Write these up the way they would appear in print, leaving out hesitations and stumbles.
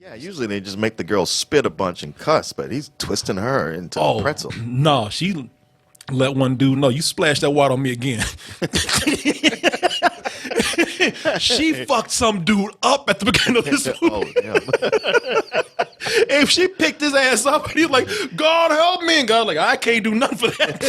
Yeah, usually they just make the girl spit a bunch and cuss, but he's twisting her into a Oh, pretzel. no, she let one dude know, you splash that water on me again. She fucked some dude up at the beginning of this movie. Oh, yeah. If she picked his ass up and he's like, God help me, and God like, I can't do nothing for that.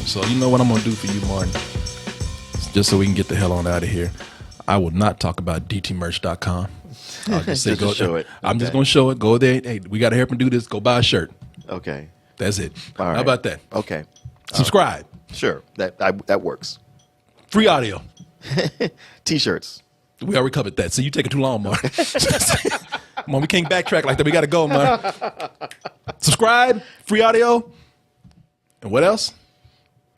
So you know what I'm gonna do for you, Martin? Just so we can get the hell on out of here. I will not talk about dtmerch.com. I'll just say Just go. show it. I'm just Okay. gonna show it. Go there. Hey, we gotta help him do this. Go buy a shirt. Okay. That's it. All right. How about that? Okay. Subscribe. Sure. That works. Free audio. T-shirts. We already covered that. So you taking too long, Martin. Come on, we can't backtrack like that. We gotta go, Martin. Subscribe. Free audio. And what else?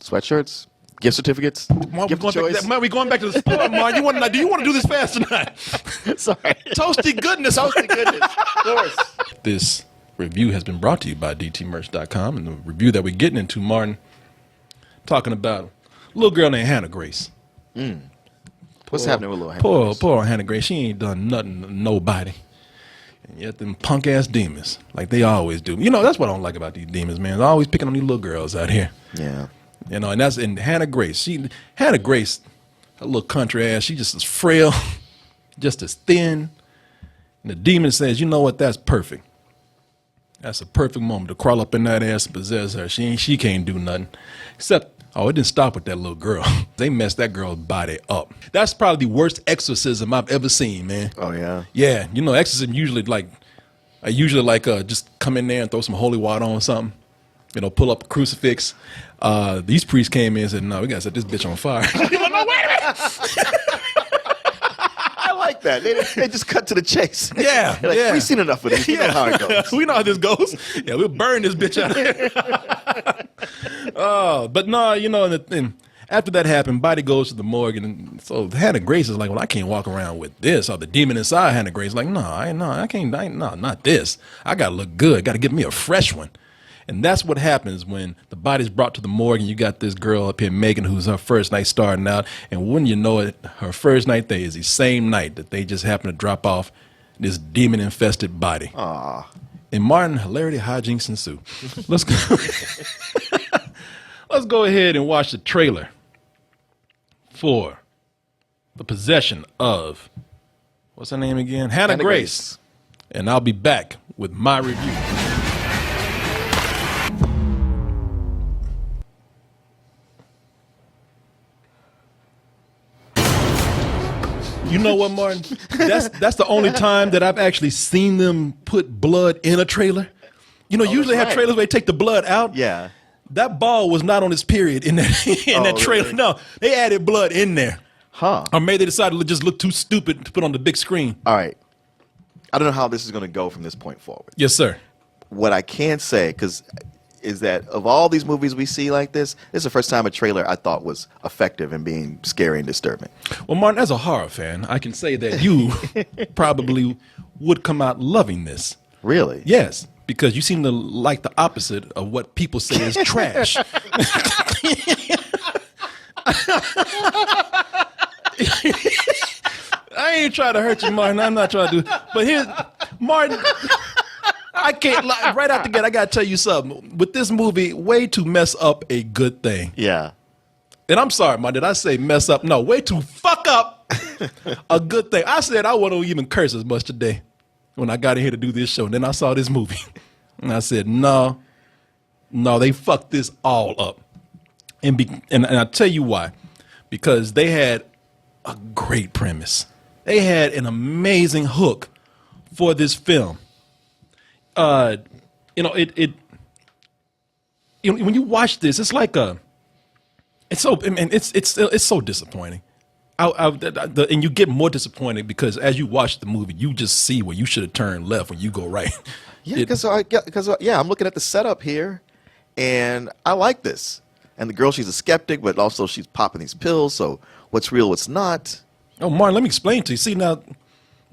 Sweatshirts. Gift certificates. Martin, Gift of choice. man, we going back to the store, Martin. Do you want to do this fast tonight? Sorry. Toasty goodness. Toasty goodness. Of course. This review has been brought to you by dtmerch.com, and the review that we're getting into, Martin, talking about a little girl named Hannah Grace. What's happening with little Hannah? Poor Hannah Grace. She ain't done nothing to nobody. And yet them punk ass demons, like they always do. You know, that's what I don't like about these demons, man. They're always picking on these little girls out here. Yeah. You know, and Hannah Grace. Hannah Grace, a little country ass, she just as frail, just as thin. And the demon says, you know what, that's perfect. That's a perfect moment to crawl up in that ass and possess her. She can't do nothing. Except, it didn't stop with that little girl. They messed that girl's body up. That's probably the worst exorcism I've ever seen, man. Oh, yeah? Yeah, you know, exorcism usually just come in there and throw some holy water on something. You know, pull up a crucifix. These priests came in and said, no, we got to set this bitch on fire. No, wait a minute. I like that. They just cut to the chase. Yeah, Like, yeah. we've seen enough of this. We know how it goes. We know how this goes. Yeah, we'll burn this bitch out of here. But no, you know, and after that happened, body goes to the morgue, and so Hannah Grace is like, well, I can't walk around with this. Or the demon inside Hannah Grace is like, I can't, not this. I got to look good. Got to get me a fresh one. And that's what happens when the body's brought to the morgue and you got this girl up here, Megan, who's her first night starting out. And wouldn't you know it, her first night there is the same night that they just happen to drop off this demon-infested body. Aw. And Martin, hilarity, hijinks ensue. Let's go. Let's go ahead and watch the trailer for the possession of, what's her name again? Hannah Grace. And I'll be back with my review. You know what, Martin? That's the only time that I've actually seen them put blood in a trailer. You know, usually they have trailers where they take the blood out. Yeah. That ball was not on its period in that trailer. Really? No, they added blood in there. Huh. Or maybe they decided to just look too stupid to put on the big screen. All right. I don't know how this is going to go from this point forward. Yes, sir. What I can say, is that of all these movies we see like this is the first time a trailer I thought was effective in being scary and disturbing. Well, Martin, as a horror fan, I can say that you probably would come out loving this. Really? Yes, because you seem to like the opposite of what people say is trash. I ain't trying to hurt you, Martin. I'm not trying to do. But here's Martin. I can't lie. Right out the gate, I gotta tell you something. With this movie, way to mess up a good thing. Yeah. And I'm sorry, Martin. Did I say mess up? No, way to fuck up a good thing. I said I wouldn't even curse as much today when I got in here to do this show. And then I saw this movie, and I said, no, they fucked this all up. And I'll tell you why. Because they had a great premise. They had an amazing hook for this film. You know, when you watch this, it's like it's so disappointing. And you get more disappointed because as you watch the movie, you just see where you should have turned left when you go right. Yeah, because I'm looking at the setup here, and I like this. And the girl, she's a skeptic, but also she's popping these pills. So what's real, what's not? Oh, Martin, let me explain to you. See, now,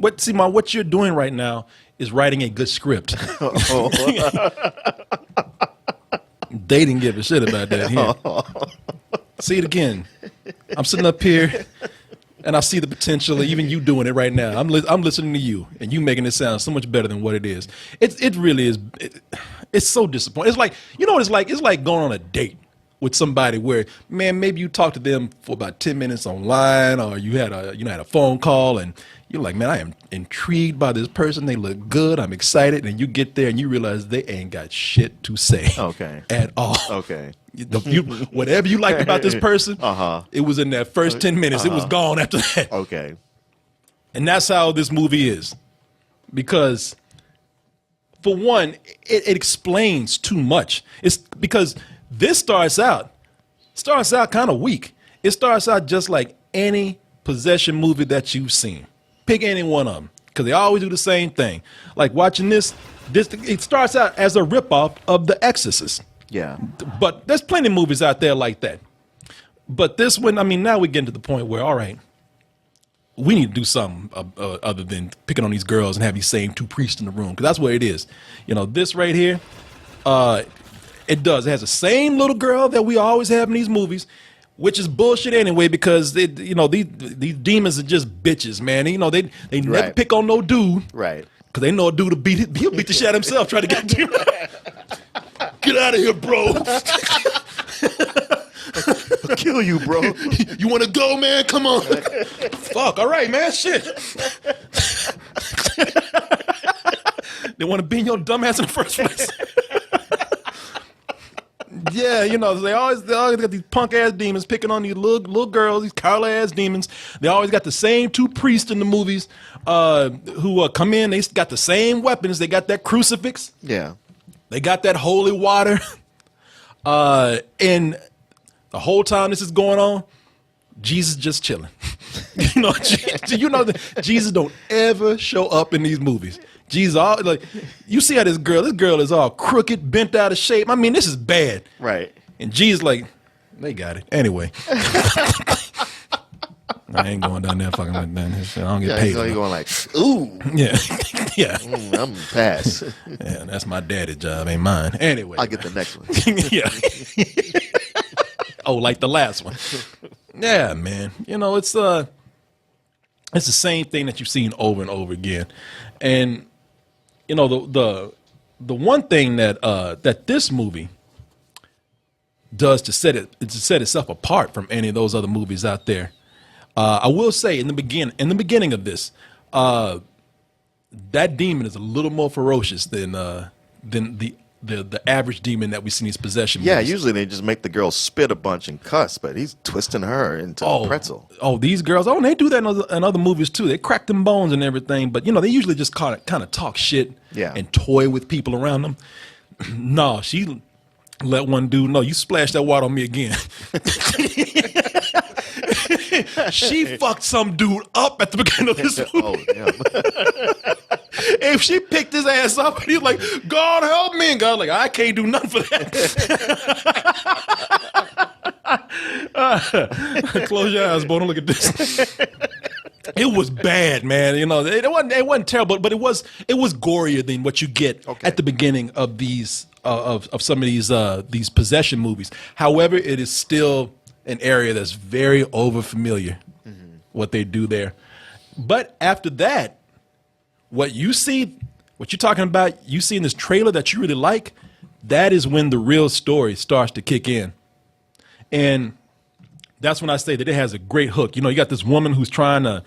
what you're doing right now is writing a good script. They didn't give a shit about that here. See it again. I'm sitting up here, and I see the potential of even you doing it right now. I'm listening to you, and you making it sound so much better than what it is. It really is. It's so disappointing. It's like, you know what it's like? It's like going on a date with somebody where, man, maybe you talked to them for about 10 minutes online, or you had a phone call, and you're like, man, I am intrigued by this person. They look good. I'm excited. And you get there and you realize they ain't got shit to say. Okay. At all. Okay. Whatever you liked about this person, it was in that first 10 minutes. It was gone after that. Okay. And that's how this movie is. Because, for one, it explains too much. It's because this starts out kind of weak. It starts out just like any possession movie that you've seen. Pick any one of them, because they always do the same thing. Like watching this, it starts out as a ripoff of The Exorcist. Yeah. But there's plenty of movies out there like that. But this one, I mean, now we're getting to the point where, all right, we need to do something other than picking on these girls and have these same two priests in the room, because that's what it is. You know, this right here, it has the same little girl that we always have in these movies, which is bullshit anyway, because these demons are just bitches, man. You know, they never pick on no dude, right? Because they know a dude he'll beat the shit out himself trying to get to you. Get out of here, bro. I'll kill you, bro. You want to go, man? Come on. Fuck. All right, man. Shit. They want to be in your dumbass in the first place. Yeah, you know, they always got these punk ass demons picking on these little girls, these Carla ass demons. They always got the same two priests in the movies who come in. They got the same weapons. They got that crucifix. Yeah. They got that holy water. And the whole time this is going on, Jesus just chilling. Jesus don't ever show up in these movies. Jesus, like, you see how this girl is all crooked, bent out of shape. I mean, this is bad. Right. And Jesus, like, they got it. Anyway. I ain't going down there fucking like that. I don't get paid. So you're going like, ooh. Yeah. Yeah. I'm pass. Yeah, that's my daddy's job, ain't mine. Anyway. I'll get the next one. Yeah. Oh, like the last one. Yeah, man. You know, it's the same thing that you've seen over and over again. And you know, the one thing that this movie does to set itself apart from any of those other movies out there, I will say in the beginning of this, that demon is a little more ferocious than the average demon that we see in these possession movies. Yeah, usually they just make the girl spit a bunch and cuss, but he's twisting her into a pretzel. Oh, these girls, and they do that in other movies too. They crack them bones and everything, but you know, they usually just kind of talk shit and toy with people around them. No, she let one dude know, you splash that water on me again. She fucked some dude up at the beginning of this movie. Oh, yeah. If she picked his ass up and he's like, God help me, and God's like, I can't do nothing for that. Close your eyes, boy. Don't look at this. It was bad, man. You know, it wasn't terrible, but it was gorier than what you get at the beginning of these of some of these possession movies. However, it is still an area that's very overfamiliar, what they do there. But after that, what you're talking about, you see in this trailer that you really like, that is when the real story starts to kick in. And that's when I say that it has a great hook. You know, you got this woman who's trying to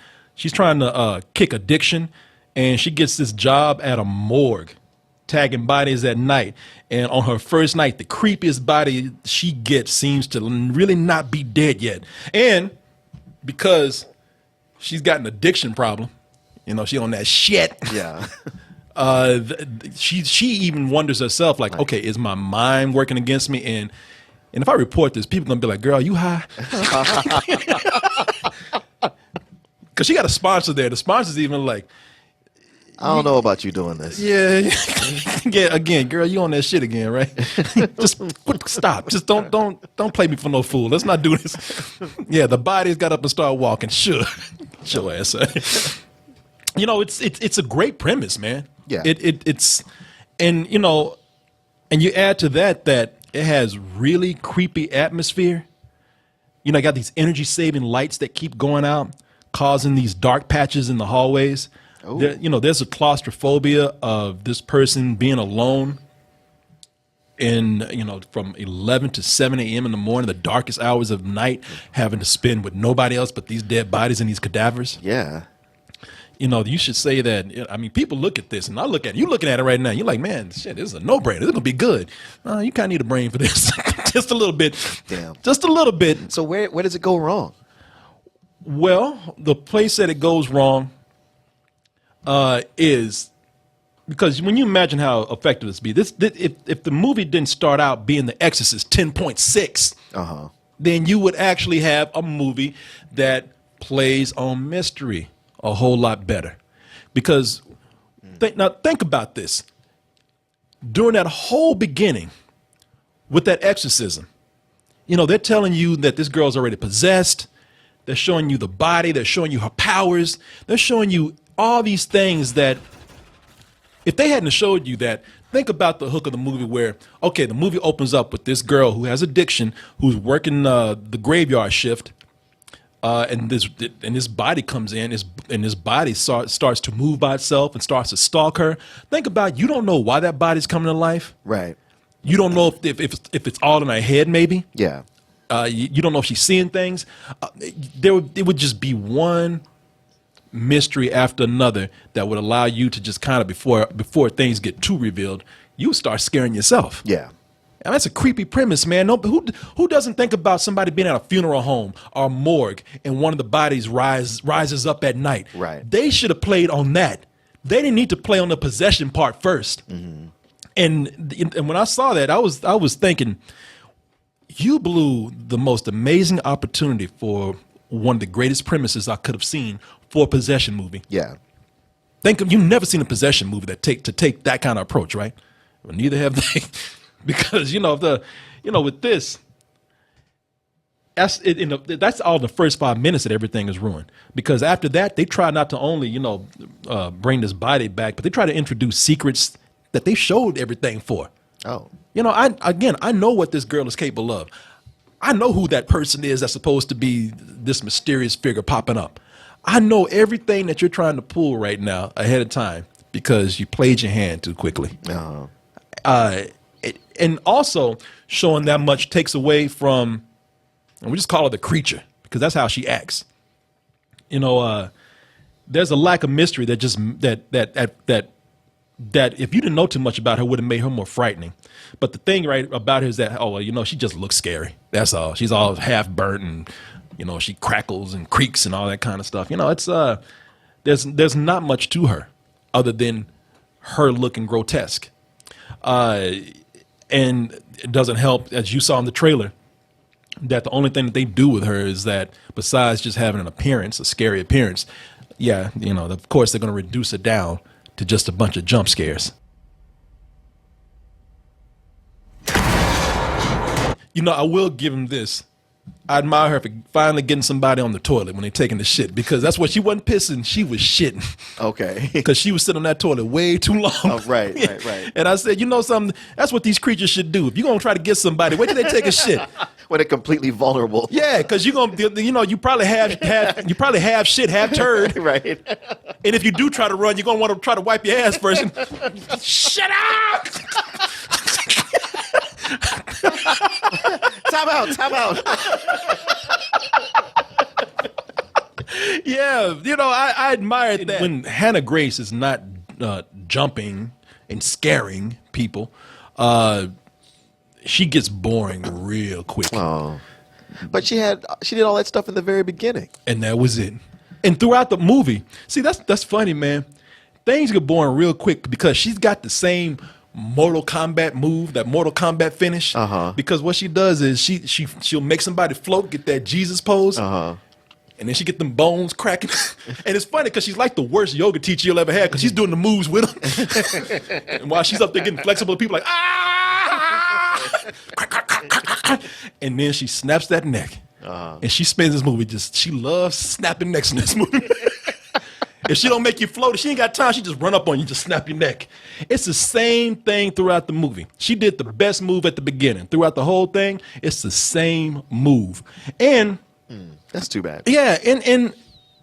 kick addiction, and she gets this job at a morgue, tagging bodies at night. And on her first night, the creepiest body she gets seems to really not be dead yet. And because she's got an addiction problem, you know, she on that shit. Yeah. She even wonders herself, like, okay, is my mind working against me? And if I report this, people gonna be like, girl, you high? Because she got a sponsor there. The sponsor's even like, I don't know about you doing this. Yeah. Yeah. Again, girl, you on that shit again, right? Just stop. Just don't play me for no fool. Let's not do this. Yeah, the body's got up and started walking. Sure. Show ass. You know, it's a great premise, man. Yeah. It's and you know, and you add to that it has really creepy atmosphere. You know, I got these energy saving lights that keep going out, causing these dark patches in the hallways. You know, there's a claustrophobia of this person being alone in, you know, from 11 to 7 a.m. in the morning, the darkest hours of night, having to spend with nobody else but these dead bodies and these cadavers. Yeah. You know, you should say that. I mean, people look at this, and I look at it. You looking at it right now. You're like, man, shit, this is a no-brainer. This is gonna be good. You kind of need a brain for this, just a little bit. Damn. Just a little bit. So where does it go wrong? Well, the place that it goes wrong is because when you imagine how effective this be, if the movie didn't start out being The Exorcist 10.6, then you would actually have a movie that plays on mystery a whole lot better. Because now think about this. During that whole beginning with that exorcism, you know, they're telling you that this girl's already possessed. They're showing you the body. They're showing you her powers. They're showing you all these things that if they hadn't showed you that, think about the hook of the movie where, okay, the movie opens up with this girl who has addiction, who's working the graveyard shift, and this body comes in, and this body starts to move by itself and starts to stalk her. Think about, you don't know why that body's coming to life. Right. You don't know if it's all in her head, maybe. Yeah. You don't know if she's seeing things. It would just be one mystery after another that would allow you to just kind of before things get too revealed, you start scaring yourself. Yeah. And that's a creepy premise, man. No, who doesn't think about somebody being at a funeral home or morgue and one of the bodies rises up at night? Right. They should have played on that. They didn't need to play on the possession part first. Mm-hmm. And when I saw that, I was thinking, you blew the most amazing opportunity for one of the greatest premises I could have seen for a possession movie. Yeah. You've never seen a possession movie that take that kind of approach, right? Well, neither have they, because with this, that's all the first 5 minutes that everything is ruined. Because after that, they try not to only bring this body back, but they try to introduce secrets that they showed everything for. Oh. I know what this girl is capable of. I know who that person is that's supposed to be this mysterious figure popping up. I know everything that you're trying to pull right now ahead of time because you played your hand too quickly. And also showing that much takes away from, and we just call her the creature because that's how she acts. There's a lack of mystery that just that if you didn't know too much about her would have made her more frightening. But the thing right about her is that, she just looks scary. That's all. She's all half burnt and, she crackles and creaks and all that kind of stuff. It's there's not much to her other than her looking grotesque. And it doesn't help, as you saw in the trailer, that the only thing that they do with her is that besides just having an appearance, a scary appearance, of course they're going to reduce it down to just a bunch of jump scares. I will give him this. I admire her for finally getting somebody on the toilet when they're taking the shit, because that's what she wasn't pissing, she was shitting. Okay. Because she was sitting on that toilet way too long. Oh, right. And I said, something, that's what these creatures should do. If you're going to try to get somebody, wait till they take a shit. When they're completely vulnerable. Yeah, because you're going to, you probably have shit, half turd. Right. And if you do try to run, you're going to want to try to wipe your ass first. Shut up! Time out. Yeah, I admire that. When Hannah Grace is not jumping and scaring people, she gets boring real quick. Oh, but she did all that stuff in the very beginning, and that was it. And throughout the movie, see, that's funny, man. Things get boring real quick because she's got the same Mortal Kombat move, that Mortal Kombat finish. Because what she does is she'll make somebody float, get that Jesus pose, and then she get them bones cracking. And it's funny because she's like the worst yoga teacher you'll ever have because she's doing the moves with them. And while she's up there getting flexible, people are like, ah! And then she snaps that neck. And she spends this movie she loves snapping necks in this movie. If she don't make you float, if she ain't got time, she just run up on you, just snap your neck. It's the same thing throughout the movie. She did the best move at the beginning. Throughout the whole thing, it's the same move. And That's too bad. yeah, and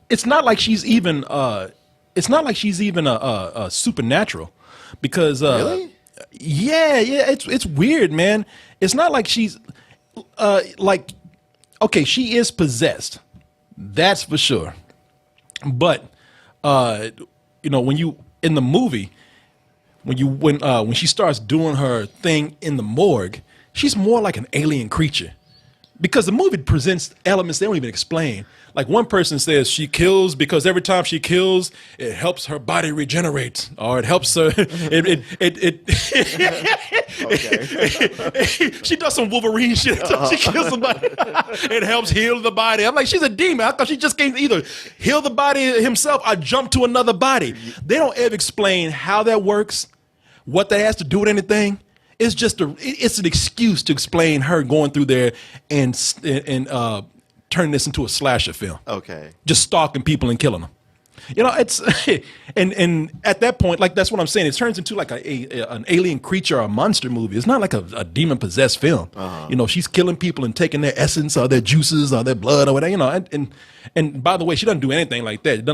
it's not like she's even a supernatural, because Really? yeah, it's weird, man. It's not like she's like, okay, she is possessed, that's for sure. But when you in the movie, when she starts doing her thing in the morgue, she's more like an alien creature, because the movie presents elements they don't even explain. Like, one person says she kills because every time she kills, it helps her body regenerate, or it helps her. She does some Wolverine shit. She kills somebody. It helps heal the body. I'm like, she's a demon. I thought she just came to either heal the body himself or jump to another body. They don't ever explain how that works, what that has to do with anything. It's just it's an excuse to explain her going through there and turning this into a slasher film. Okay. Just stalking people and killing them. It's and at that point, like, that's what I'm saying. It turns into like an alien creature or a monster movie. It's not like a demon possessed film. She's killing people and taking their essence or their juices or their blood or whatever. And by the way, she doesn't do anything like that.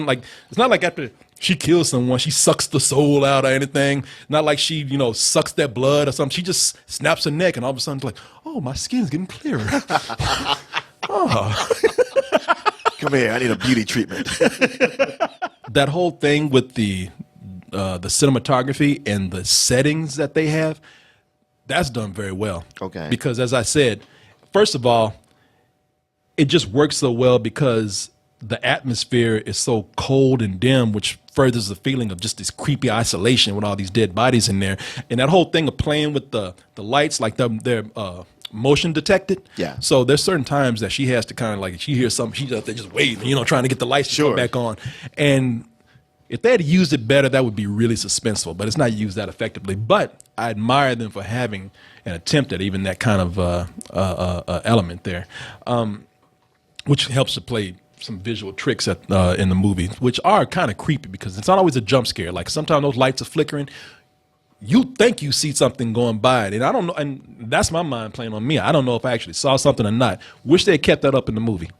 It's not like after she kills someone, she sucks the soul out or anything. Not like she, sucks their blood or something. She just snaps her neck and all of a sudden it's like, oh, my skin's getting clearer. Oh. Come here, I need a beauty treatment. That whole thing with the cinematography and the settings that they have, that's done very well. Okay. Because, as I said, first of all, it just works so well because the atmosphere is so cold and dim, which furthers the feeling of just this creepy isolation with all these dead bodies in there. And that whole thing of playing with the lights, like they're motion detected. Yeah. So there's certain times that she has to kind of, like, she hears something, she's out there just waving, trying to get the lights to come back on. And if they had used it better, that would be really suspenseful. But it's not used that effectively. But I admire them for having an attempt at even that kind of element there, which helps to play some visual tricks in the movie, which are kind of creepy because it's not always a jump scare. Like, sometimes those lights are flickering. You think you see something going by, and I don't know, and that's my mind playing on me. I don't know if I actually saw something or not. Wish they had kept that up in the movie.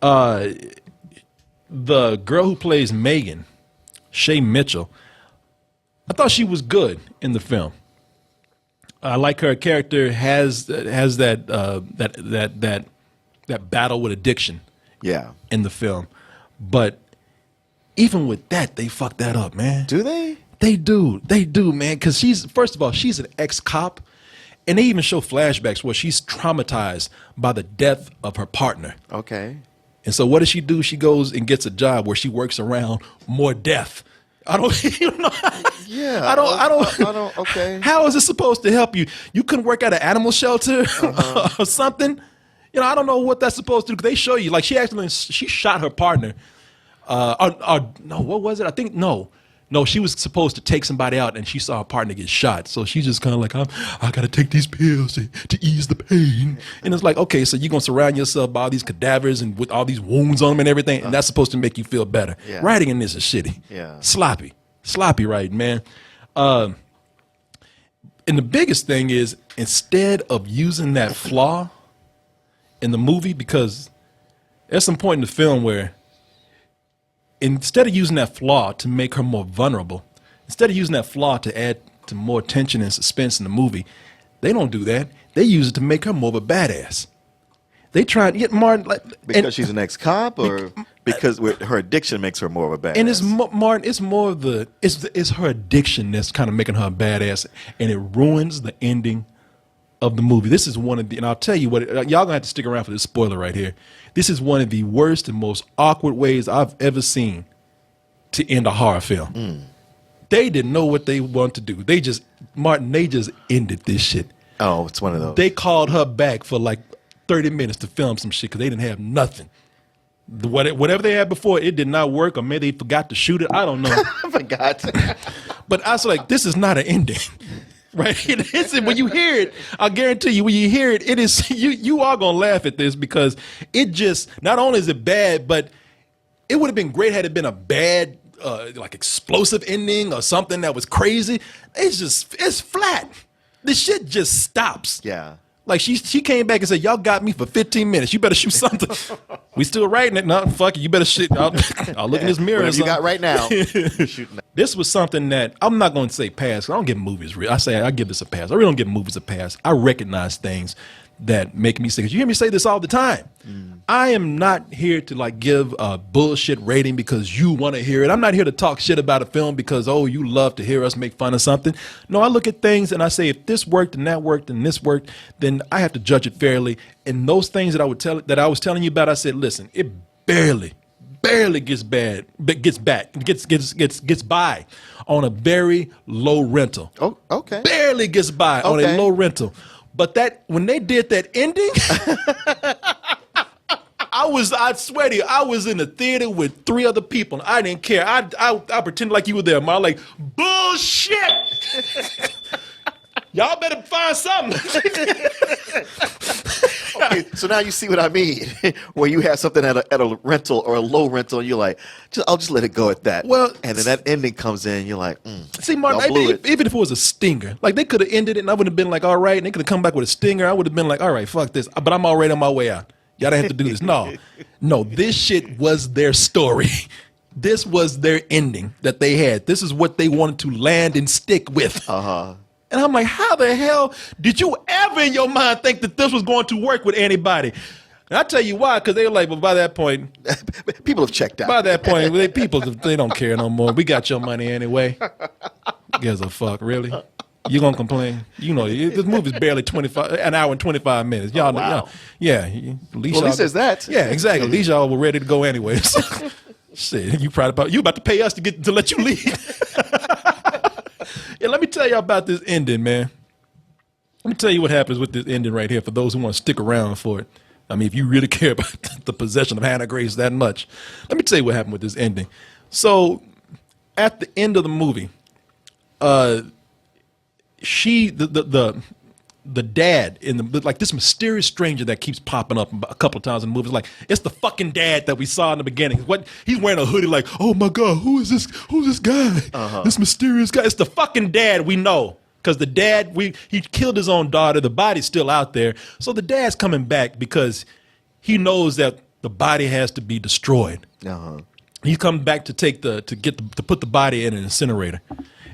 The girl who plays Megan, Shay Mitchell, I thought she was good in the film. I like her character has that battle with addiction. Yeah. In the film, but even with that, they fucked that up, man. Do they? They do, man. Because first of all, she's an ex-cop, and they even show flashbacks where she's traumatized by the death of her partner. Okay. And so what does she do? She goes and gets a job where she works around more death. I don't, Yeah. I don't. Okay. How is it supposed to help you? You couldn't work at an animal shelter or something. I don't know what that's supposed to do. They show you, like, she shot her partner. No, what was it? I think no, she was supposed to take somebody out, and she saw her partner get shot. So she's just kind of like, I got to take these pills to ease the pain. And it's like, okay, so you're going to surround yourself by all these cadavers and with all these wounds on them and everything, and that's supposed to make you feel better. Yeah. Writing in this is shitty. Yeah. Sloppy writing, man. And the biggest thing is, instead of using that flaw in the movie, because there's some point in the film where instead of using that flaw to make her more vulnerable, instead of using that flaw to add to more tension and suspense in the movie, they don't do that. They use it to make her more of a badass. They try to get Martin, because she's an ex-cop, or because her addiction makes her more of a badass. And it's Martin. It's more of it's her addiction that's kind of making her a badass, and it ruins the ending of the movie. This is one of the, and I'll tell you what, y'all gonna have to stick around for this spoiler right here. This is one of the worst and most awkward ways I've ever seen to end a horror film. They didn't know what they wanted to do. They just ended this shit. Oh, it's one of those. They called her back for like 30 minutes to film some shit because they didn't have nothing. Whatever they had before, it did not work, or maybe they forgot to shoot it. I don't know. I forgot. But I was like, this is not an ending. Right? When you hear it, I guarantee you, when you hear it, it is, you are going to laugh at this, because it just, not only is it bad, but It would have been great had it been a bad, like explosive ending or something that was crazy. It's flat. This shit just stops. Yeah. Like she came back and said, "Y'all got me for 15 minutes. You better shoot something." We still writing it. No, fuck it. You better shit. I'll look in this mirror. Whatever you got right now. Shooting. This was something that I'm not going to say pass. I don't give movies. I give this a pass. I really don't give movies a pass. I recognize things that make me sick. You hear me say this all the time. I am not here to like give a bullshit rating because you want to hear it. I'm not here to talk shit about a film because, oh, you love to hear us make fun of something. No, I look at things and I say, if this worked and that worked and this worked, then I have to judge it fairly. And those things that I was telling you about, I said, listen, it barely gets bad, but gets by on a very low rental. Oh, okay. Barely gets by on a low rental. But that when they did that ending, I swear to you, I was in the theater with 3 other people. And I didn't care. I pretended like you were there. I'm like, bullshit. Y'all better find something. Okay, so now you see what I mean, where you have something at a rental or a low rental, and you're like, I'll just let it go at that. Well, and then that ending comes in, you're like, see, Martin, even if it was a stinger, like they could have ended it, and I would have been like, all right, and they could have come back with a stinger. I would have been like, all right, fuck this, but I'm already on my way out. Y'all don't have to do this. No, this shit was their story. This was their ending that they had. This is what they wanted to land and stick with. And I'm like, how the hell did you ever in your mind think that this was going to work with anybody? And I tell you why, because they were like, well, by that point, people have checked out. By that point, they don't care no more. We got your money anyway. Gives a fuck, really? You gonna complain? You know, this movie's barely an hour and 25 minutes. Y'all, wow. Yeah. At least there's that. Yeah, exactly. At least y'all were ready to go anyway. So, shit, you about to pay us to let you leave? Yeah, let me tell you about this ending, man. Let me tell you what happens with this ending right here for those who want to stick around for it. I mean, if you really care about the possession of Hannah Grace that much, let me tell you what happened with this ending. So, at the end of the movie, the dad like this mysterious stranger that keeps popping up a couple of times in the movie, like it's the fucking dad that we saw in the beginning. He's wearing a hoodie, like, oh my god, who's this guy? This mysterious guy. It's the fucking dad we know, because the dad he killed his own daughter. The body's still out there, so the dad's coming back because he knows that the body has to be destroyed. He's coming back to put the body in an incinerator,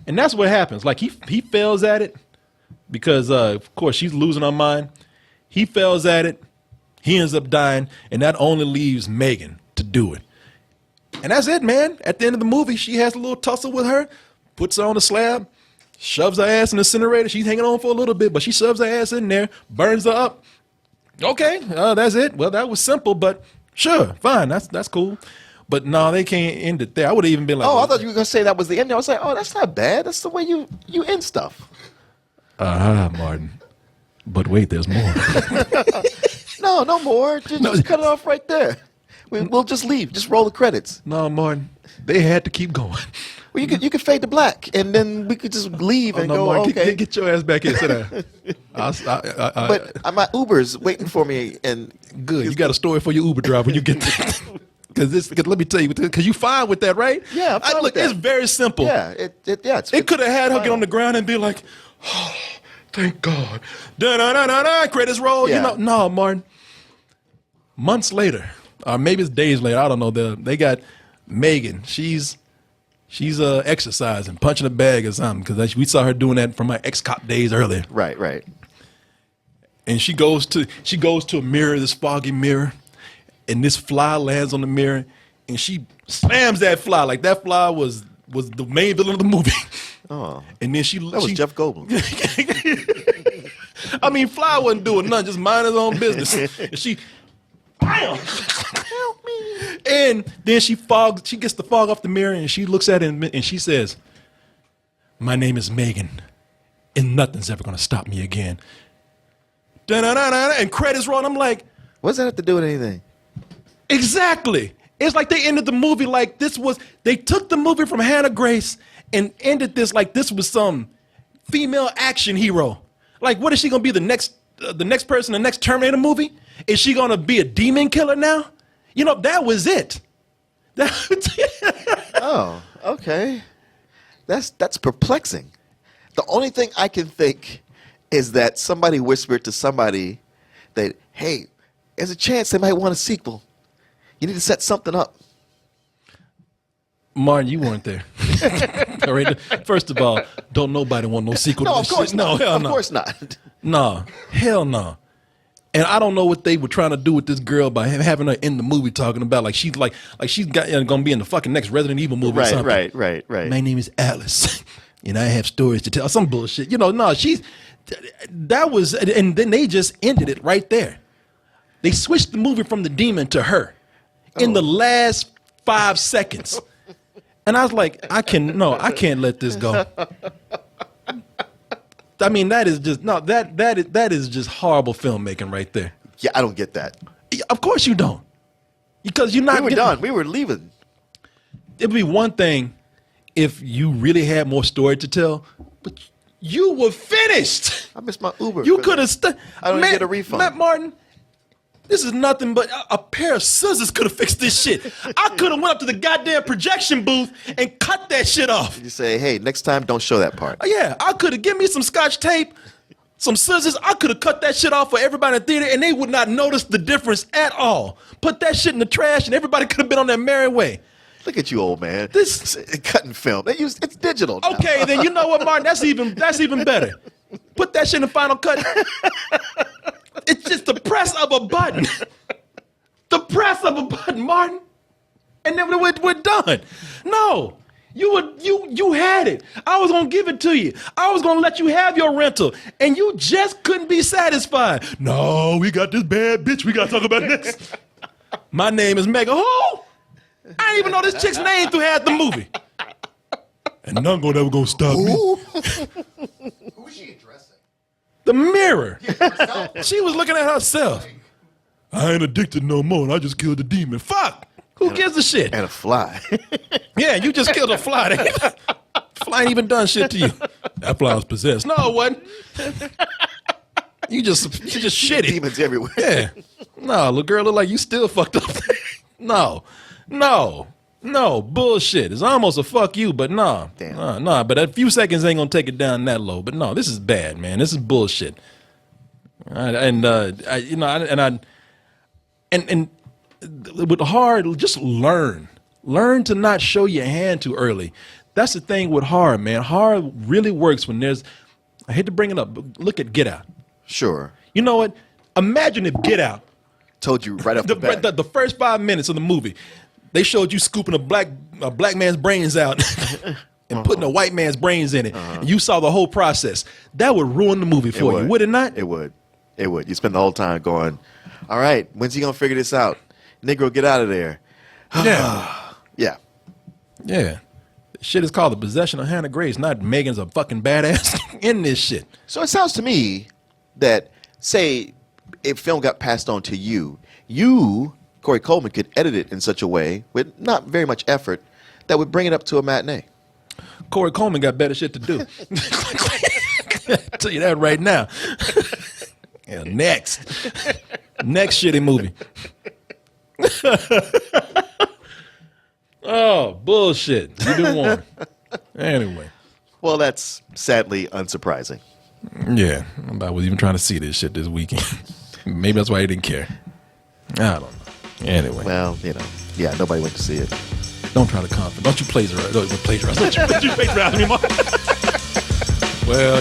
and that's what happens. Like he fails at it. Because, of course, she's losing her mind. He fails at it. He ends up dying. And that only leaves Megan to do it. And that's it, man. At the end of the movie, she has a little tussle with her, puts her on the slab, shoves her ass in the incinerator. She's hanging on for a little bit, but she shoves her ass in there, burns her up. Okay, that's it. Well, that was simple, but sure, fine. That's cool. But no, they can't end it there. I would have even been like, oh, I thought you were going to say that was the ending. I was like, oh, that's not bad. That's the way you end stuff. Martin. But wait, there's more. No more. Just cut it off right there. We'll just leave. Just roll the credits. No, Martin. They had to keep going. Well, you could fade to black, and then we could just leave and go. Martin, okay, get your ass back here. Sit down. But my Uber's waiting for me, and good. You got a story for your Uber driver when you get there. Because let me tell you, because you fine with that, right? Yeah, I'm fine with that. It's very simple. Yeah, it could have had her get on the ground and be like, oh, thank God. Da-da-da-da-da, credits roll. Yeah. You know, no, Martin. Months later, or maybe it's days later, I don't know. They got Megan. She's exercising, punching a bag or something, because we saw her doing that from my ex-cop days earlier. Right. And she goes to a mirror, this foggy mirror, and this fly lands on the mirror, and she slams that fly. Like that fly was the main villain of the movie. Oh. And then that was Jeff Goldblum. I mean, Fly wasn't doing nothing, just mind his own business. And she, bam! Help me. And then she gets the fog off the mirror, and she looks at it and she says, my name is Megan, and nothing's ever going to stop me again. Da-da-da-da-da, and credits roll. I'm like, what does that have to do with anything? Exactly. It's like they ended the movie like they took the movie from Hannah Grace and ended this like this was some female action hero. Like, what is she going to be, the next person, the next Terminator movie? Is she going to be a demon killer now? You know, that was it. Oh, okay. That's perplexing. The only thing I can think is that somebody whispered to somebody that, hey, there's a chance they might want a sequel. You need to set something up. Martin, you weren't there. All right. First of all, don't nobody want no sequel No, to of this course shit. not. No, hell Of no. course not. No, hell no. And I don't know what they were trying to do with this girl by having her in the movie talking about like she's gonna be in the fucking next Resident Evil movie or Right, something. right. My name is Alice, and I have stories to tell. Some bullshit. You know, no, that was, and then they just ended it right there. They switched the movie from the demon to her in the last 5 seconds. And I was like, I can't let this go. I mean, that is just horrible filmmaking right there. Yeah, I don't get that. Of course you don't. Because you're not We were done. We were leaving. It would be one thing if you really had more story to tell, but you were finished. I missed my Uber. You could have I don't even get a refund. Matt Martin, this is nothing but a pair of scissors could have fixed this shit. I could have went up to the goddamn projection booth and cut that shit off. You say, hey, next time don't show that part. Yeah, I could have given me some scotch tape, some scissors. I could have cut that shit off for everybody in the theater and they would not notice the difference at all. Put that shit in the trash and everybody could have been on their merry way. Look at you, old man. This cutting film. It's digital now. Okay, then you know what, Martin? That's even better. Put that shit in the final cut. It's just the press of a button. The press of a button, Martin. And then we're done. No. You had it. I was gonna give it to you. I was gonna let you have your rental. And you just couldn't be satisfied. No, we got this bad bitch. We gotta talk about this. My name is Megan. Who? I didn't even know this chick's name through half the movie. And none ever gonna stop me. Who is she addressing? The mirror. Herself? She was looking at herself. I ain't addicted no more, and I just killed the demon. Fuck. Who gives a shit? and a fly. Yeah, you just killed a fly. Fly ain't even done shit to you. That fly was possessed. No, it wasn't. You just shitty. Demons everywhere. Yeah. No, little girl look like you still fucked up. No, bullshit. It's almost a fuck you, but nah. Damn. Nah, but a few seconds ain't gonna take it down that low. But no, this is bad, man. This is bullshit. And with hard, just learn to not show your hand too early. That's the thing with horror, man. Horror really works when there's, I hate to bring it up, but look at Get Out. Sure. You know what? Imagine if Get Out, Told you right off the bat. the first 5 minutes of the movie, they showed you scooping a black man's brains out and putting a white man's brains in it. And you saw the whole process. That would ruin the movie for you, would it not? It would. You spend the whole time going, all right, when's he going to figure this out? Negro, get out of there. Yeah. Yeah. Yeah. Shit is called The Possession of Hannah Grace, not Megan's a fucking badass in this shit. So it sounds to me that, say, if film got passed on to you, Corey Coleman, could edit it in such a way, with not very much effort, that would bring it up to a matinee. Corey Coleman got better shit to do. I'll tell you that right now. Yeah, next shitty movie. Oh, bullshit. You've been warned. Anyway. Well, that's sadly unsurprising. Yeah, I was even trying to see this shit this weekend. Maybe that's why he didn't care. I don't know. Anyway. Well, yeah, nobody went to see it. Don't try to confident. Don't you plagiarize. Don't you plagiarize me, Mark. Well,